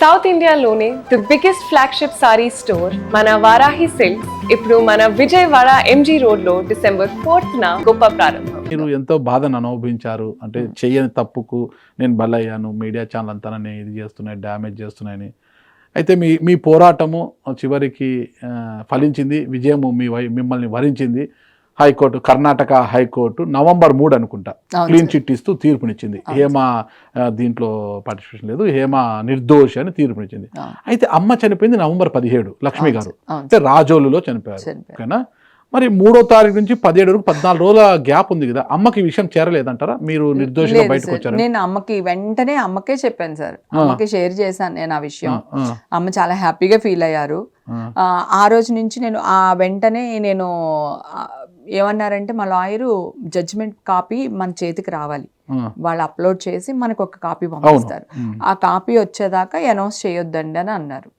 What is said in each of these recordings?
South ఇండియాలోనే the biggest flagship sorry store మన Varahi silks ఇప్పుడు మన విజయవాడ ఎంజీ రోడ్ లో December 4th గొప్ప ప్రారంభం. మీరు ఎంతో బాధను అనుభవించారు. అంటే చెయ్యని తప్పుకు నేను బలయ్యాను, మీడియా ఛానల్ అంతా నన్ను ఇది చేస్తున్నాయి, డ్యామేజ్ చేస్తున్నాయని. అయితే మీ పోరాటము చివరికి ఫలించింది, విజయము మిమ్మల్ని వరించింది. హైకోర్టు, కర్ణాటక హైకోర్టు November 3 అనుకుంటా క్లీన్ చిట్ ఇస్తూ తీర్పునిచ్చింది. హేమ దీంట్లో పార్టిసిపేషన్ లేదు, హేమ నిర్దోషి అని తీర్పునిచ్చింది. అయితే అమ్మ చనిపోయింది November 17, లక్ష్మి గారు అంటే రాజోలులో చనిపోయారు. ఓకేనా, మరి 3వ తారీఖు నుంచి 17 వరకు 14 రోజుల గ్యాప్ ఉంది కదా, అమ్మకి ఈ విషయం చేరలేదంటారా? మీరు నిర్దోషిగా బయటకు వచ్చారు. నేను అమ్మకే చెప్పాను సార్, అమ్మకి షేర్ చేశాను నేను ఆ విషయం. అమ్మ చాలా హ్యాపీగా ఫీల్ అయ్యారు. ఆ రోజు నుంచి వెంటనే నేను ఏమన్నారంటే, మా లాయరు జడ్జిమెంట్ కాపీ మన చేతికి రావాలి, వాళ్ళు అప్లోడ్ చేసి మనకు ఒక కాపీ పంపిస్తారు, ఆ కాపీ వచ్చేదాకా అనౌన్స్ చేయొద్దండి అని అన్నారు.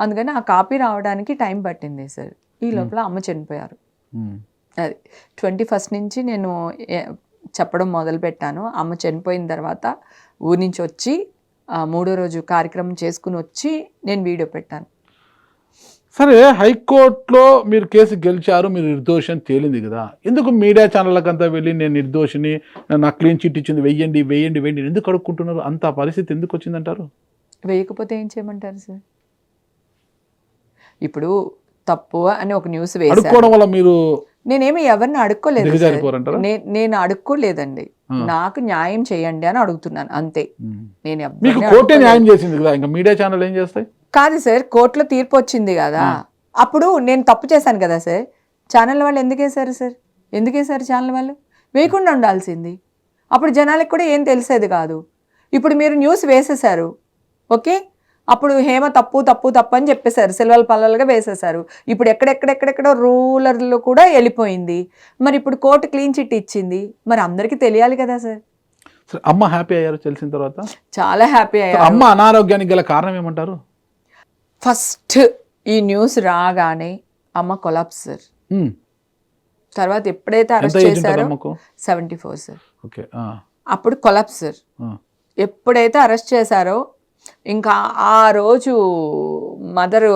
అందుకని ఆ కాపీ రావడానికి టైం పట్టింది సార్. ఈ లోపల అమ్మ చనిపోయారు. అది 21st నుంచి నేను చెప్పడం మొదలు పెట్టాను. అమ్మ చనిపోయిన తర్వాత ఊరి నుంచి వచ్చి 3వ రోజు కార్యక్రమం చేసుకుని వచ్చి నేను వీడియో పెట్టాను. సరే, హైకోర్టులో మీరు కేసు గెలిచారు, మీరు నిర్దోషి అని తేలింది కదా, ఎందుకు మీడియా ఛానళ్ళకంతా వెళ్ళి నేను నిర్దోషిని, నాకు క్లీన్ చిట్ ఇచ్చింది, వెయ్యండి ఎందుకు అడుక్కుంటున్నారు? అంత పరిస్థితి ఎందుకు వచ్చిందంటారు? వేయకపోతే ఏం చేయమంటారు సార్? ఇప్పుడు తప్పు అని ఒక న్యూస్ వేసుకోవడం వల్ల మీరు, నేనేమి ఎవరిని అడుక్కోలేదు, నేను అడుక్కోలేదండి. నాకు న్యాయం చేయండి అని అడుగుతున్నాను అంతే. నేను కోర్టే న్యాయం చేసింది కదా, ఇంకా మీడియా ఛానల్ ఏం చేస్తాయి? కాదు సార్, కోర్టులో తీర్పు వచ్చింది కదా, అప్పుడు నేను తప్పు చేశాను కదా సార్. ఛానల్ వాళ్ళు ఎందుకు వేశారు సార్? ఛానల్ వాళ్ళు వేయకుండా ఉండాల్సింది. అప్పుడు జనాలకు కూడా ఏం తెలిసేది కాదు. ఇప్పుడు మీరు న్యూస్ వేసేసారు, ఓకే, అప్పుడు హేమ తప్పు అని చెప్పేశారు, సిల్వల్ పల్లలుగా వేసేసారు. ఇప్పుడు ఎక్కడెక్కడో రూలర్లో కూడా వెళ్ళిపోయింది. మరి ఇప్పుడు కోర్టు క్లీన్ చిట్ ఇచ్చింది, మరి అందరికీ తెలియాలి కదా సార్. అమ్మ హ్యాపీ అయ్యారు తెలిసిన తర్వాత? చాలా హ్యాపీ అయ్యారు. అమ్మ అనారోగ్యానికి గల కారణం ఏమంటారు? ఫస్ట్ ఈ న్యూస్ రాగానే అమ్మ కొలాప్స్ సార్. తర్వాత ఎప్పుడైతే అరెస్ట్ చేశారో 74 సార్. అప్పుడు కొలాప్స్ సార్. ఎప్పుడైతే అరెస్ట్ చేశారో ఇంకా ఆ రోజు మదరు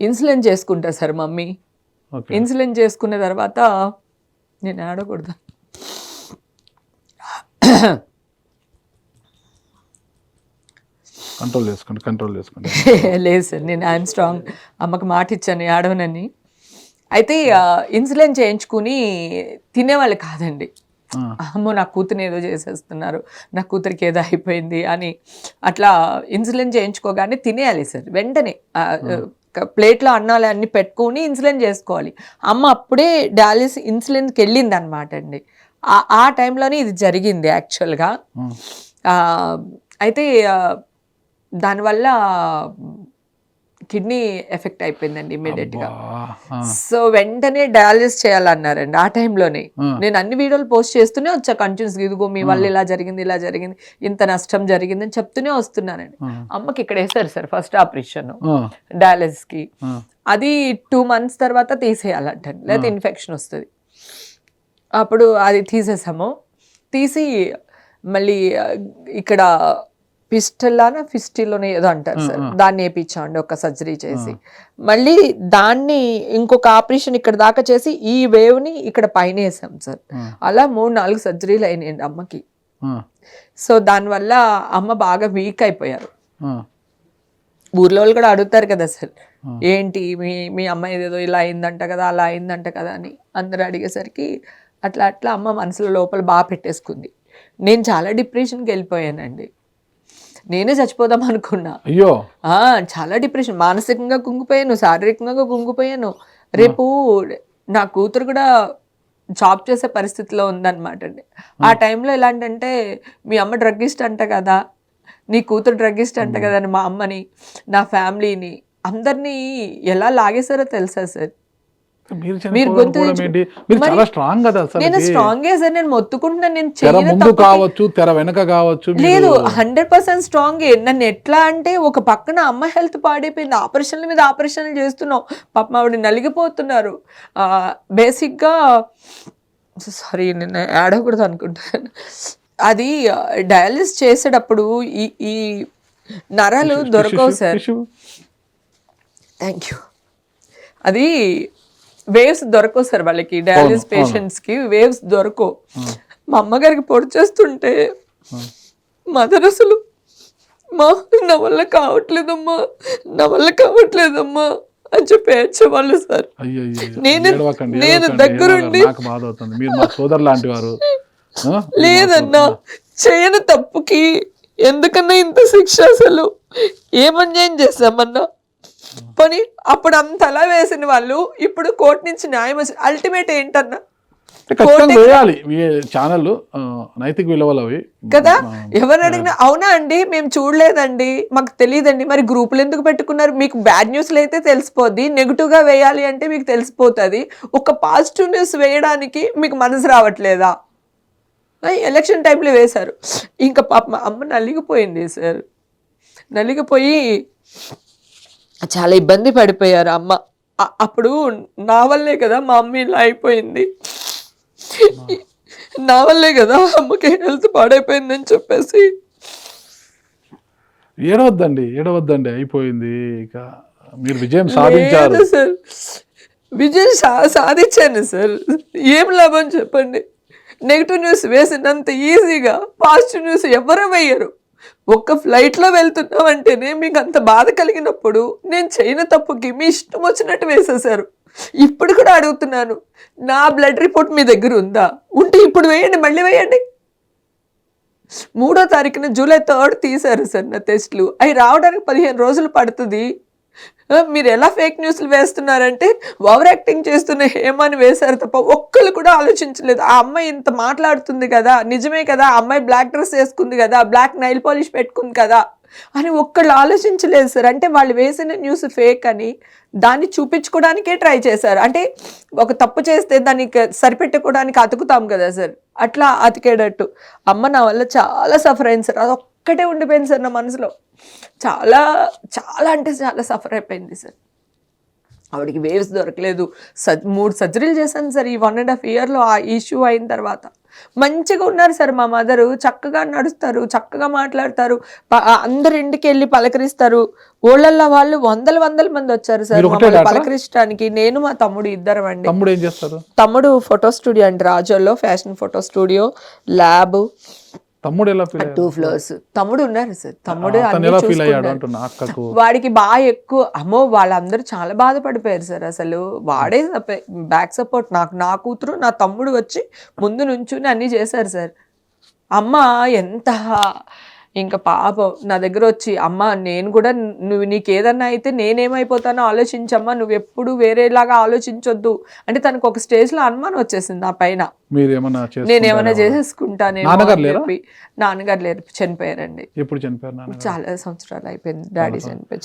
ఇన్సులిన్ చేసుకుంటారు సార్ మమ్మీ. ఇన్సులిన్ చేసుకున్న తర్వాత నేను ఆడకూడదు, కంట్రోల్ చేసుకోండి. లేదు సార్, నేను ఐఎమ్ స్ట్రాంగ్, అమ్మకి మాట ఇచ్చాను ఆడవనని. అయితే ఇన్సులిన్ చేయించుకుని తినేవాళ్ళు కాదండి. అమ్మో నా కూతురు ఏదో చేసేస్తున్నారు, నా కూతురికి ఏదో అయిపోయింది అని అట్లా ఇన్సులిన్ చేయించుకోగానే తినేయాలి సార్. వెంటనే ప్లేట్లో అన్నాలు అన్నీ పెట్టుకొని ఇన్సులిన్ చేసుకోవాలి. అమ్మ అప్పుడే డయాలిసిస్ ఇన్సులిన్కి వెళ్ళింది అనమాట అండి. ఆ టైంలోనే ఇది జరిగింది యాక్చువల్గా. అయితే దానివల్ల కిడ్నీ ఎఫెక్ట్ అయిపోయిందండి ఇమీడియట్గా. సో వెంటనే డయాలిసిస్ చేయాలన్నారండి ఆ టైంలోనే. నేను అన్ని వీడియోలు పోస్ట్ చేస్తూనే వచ్చా కంటిన్యూస్, ఇదిగో మీ వల్ల ఇలా జరిగింది, ఇంత నష్టం జరిగింది అని చెప్తూనే వస్తున్నానండి. అమ్మకి ఇక్కడ వేసారు సార్ ఫస్ట్ ఆపరేషన్ డయాలిసిస్ కి. అది 2 months తర్వాత తీసేయాలంట, లేదా ఇన్ఫెక్షన్ వస్తుంది. అప్పుడు అది తీసేసాము. తీసి మళ్ళీ ఇక్కడ ఫిస్టిల్లోనే ఏదో అంటారు సార్, దాన్ని వేయించామండి ఒక సర్జరీ చేసి. మళ్ళీ దాన్ని ఇంకొక ఆపరేషన్ ఇక్కడ దాకా చేసి ఈ వేవ్ని ఇక్కడ పైన వేసాం సార్. అలా 3-4 సర్జరీలు అయినాయండి అమ్మకి. సో దానివల్ల అమ్మ బాగా వీక్ అయిపోయారు. ఊర్లో వాళ్ళు కూడా అడుగుతారు కదా సార్, ఏంటి మీ అమ్మ ఏదేదో ఇలా అయిందంట కదా, అలా అయిందంట కదా అని అందరూ అడిగేసరికి అట్లా అమ్మ మనసులో లోపల బాగా పెట్టేసుకుంది. నేను చాలా డిప్రెషన్కి వెళ్ళిపోయానండి. నేనే చచ్చిపోదాం అనుకున్నా. అయ్యో, చాలా డిప్రెషన్, మానసికంగా కుంగిపోయాను, శారీరకంగా కుంగిపోయాను. రేపు నా కూతురు కూడా జాబ్ చేసే పరిస్థితిలో ఉందన్నమాట అండి. ఆ టైంలో ఎలాంటంటే, మీ అమ్మ డ్రగ్గిస్ట్ అంట కదా, నీ కూతురు డ్రగ్గిస్ట్ అంట కదా అని మా అమ్మని, నా ఫ్యామిలీని అందరినీ ఎలా లాగేశారో తెలుసా సార్. మీరు గొంతు చాలా స్ట్రాంగ్ కదా. నేను స్ట్రాంగే సార్, నేను మొత్తుకుంటున్నాను. నేను తెర వెనక కావచ్చు, లేదు 100% స్ట్రాంగే. నన్ను ఎట్లా అంటే, ఒక పక్కన అమ్మ హెల్త్ పాడైపోయింది, ఆపరేషన్ల మీద ఆపరేషన్లు చేస్తున్నాం, పాపం ఆవిడ నలిగిపోతున్నారు. బేసిక్గా సారీ నేను ఆడకూడదు అనుకుంటాను. అది డయాలిసిస్ చేసేటప్పుడు ఈ నరాలు దొరకవు సార్. Thank you. అది వేవ్స్ దొరకవు సార్ వాళ్ళకి, డయాలిసిస్ పేషెంట్స్కి వేవ్స్ దొరకవు. మా అమ్మగారికి పొడి చేస్తుంటే మదర్ అసలు నా వల్ల కావట్లేదమ్మా, నా వల్ల కావట్లేదమ్మా అని చెప్పి ఏడ్చేవాళ్ళు సార్. నేను దగ్గరుండి సోదరు లాంటి వారు లేదన్నా చేయని తప్పుకి ఎందుకన్నా ఇంత శిక్ష, అసలు ఏమన్యాయం చేశామన్నా. పోనీ అప్పుడు అంత అలా వేసిన వాళ్ళు ఇప్పుడు కోర్టు నుంచి న్యాయం వచ్చి అల్టిమేట్ ఏంటన్నా వేయాలి. ఛానల్ నైతిక విలువలు అవి కదా. ఎవరు అడిగినా అవునా అండి మేము చూడలేదండి మాకు తెలియదండి. మరి గ్రూపులు ఎందుకు పెట్టుకున్నారు? మీకు బ్యాడ్ న్యూస్లు అయితే తెలిసిపోద్ది, నెగిటివ్ గా వేయాలి అంటే మీకు తెలిసిపోతుంది. ఒక పాజిటివ్ న్యూస్ వేయడానికి మీకు మనసు రావట్లేదా? ఎలక్షన్ టైంలో వేశారు. ఇంకా పాప మా అమ్మ నలిగిపోయింది సార్, నలిగిపోయి చాలా ఇబ్బంది పడిపోయారు అమ్మ. అప్పుడు నా వల్లే కదా మా అమ్మ ఇలా అయిపోయింది, నా వల్లే కదా అమ్మకి హెల్త్ పాడైపోయిందని చెప్పేసి. ఏడవద్దండి అయిపోయింది. ఇక మీరు విజయం సాధించారు సార్. విజయం సాధించాను సార్. ఏం లాభం చెప్పండి? నెగిటివ్ న్యూస్ వేసినంత ఈజీగా పాజిటివ్ న్యూస్ ఎవరు వేయరు. ఒక్క ఫ్లైట్లో వెళ్తున్నామంటేనే మీకు అంత బాధ కలిగినప్పుడు నేను చేయని తప్పుకి మీ ఇష్టం వచ్చినట్టు వేసేసారు. ఇప్పుడు కూడా అడుగుతున్నాను, నా బ్లడ్ రిపోర్ట్ మీ దగ్గర ఉందా? ఉంటే ఇప్పుడు వేయండి, మళ్ళీ వేయండి. 3వ తారీఖున జూలై 3 తీశారు సార్ నా టెస్ట్లు. అవి రావడానికి 15 రోజులు పడుతుంది. మీరు ఎలా ఫేక్ న్యూస్లు వేస్తున్నారంటే ఓవర్ యాక్టింగ్ చేస్తున్న హేమాని వేశారు తప్ప ఒక్కళ్ళు కూడా ఆలోచించలేదు. ఆ అమ్మాయి ఇంత మాట్లాడుతుంది కదా, నిజమే కదా, ఆ అమ్మాయి బ్లాక్ డ్రెస్ వేసుకుంది కదా, బ్లాక్ నైల్ పాలిష్ పెట్టుకుంది కదా అని ఒక్కళ్ళు ఆలోచించలేదు సార్. అంటే వాళ్ళు వేసిన న్యూస్ ఫేక్ అని దాన్ని చూపించుకోవడానికే ట్రై చేశారు. అంటే ఒక తప్పు చేస్తే దానికి సరిపెట్టుకోవడానికి అతుకుతాం కదా సార్, అట్లా అతికేటట్టు. అమ్మ నా వల్ల చాలా సఫర్ అయింది సార్. అదొక్కటే ఉండిపోయింది సార్ నా మనసులో. చాలా చాలా అంటే చాలా సఫర్ అయిపోయింది సార్. ఆవిడకి వేవ్స్ దొరకలేదు. 3 సర్జరీలు చేశాను సార్ ఈ 1.5 yearలో. ఆ ఇష్యూ అయిన తర్వాత మంచిగా ఉన్నారు సార్ మా మదరు. చక్కగా నడుస్తారు, చక్కగా మాట్లాడతారు, అందరి ఇంటికి వెళ్ళి పలకరిస్తారు. ఊళ్ళల్లో వాళ్ళు వందల మంది వచ్చారు సార్ పలకరించడానికి. నేను మా తమ్ముడు ఇద్దరం అండి. తమ్ముడు ఏం చేస్తారు? తమ్ముడు ఫోటో స్టూడియో అండి, రాజోల్లో ఫ్యాషన్ ఫోటో స్టూడియో, ల్యాబ్. తమ్ముడు ఎలా 2 floors. తమ్ముడు ఉన్నారు సార్. తమ్ముడు వాడికి బాగా ఎక్కువ అమ్మో వాళ్ళందరూ చాలా బాధపడిపోయారు సార్. అసలు వాడే బ్యాక్ సపోర్ట్ నాకు. నా కూతురు నా తమ్ముడు వచ్చి ముందు నుంచుని అన్నీ చేశారు సార్. అమ్మ ఎంత ఇంకా పాపం నా దగ్గర వచ్చి అమ్మ నేను కూడా నీకేదన్నా అయితే నేనేమైపోతానో ఆలోచించమ్మా, నువ్వు ఎప్పుడు వేరేలాగా ఆలోచించొద్దు అంటే తనకు ఒక స్టేజ్లో అనుమానం వచ్చేసింది నా పైన. నేనేమన్నా చేసేసుకుంటానేమో అని చెప్పి. నాన్నగారు లేరు, చనిపోయారండి. ఎప్పుడు చనిపోయారు? చాలా సంవత్సరాలు అయిపోయింది డాడీ చనిపోయి.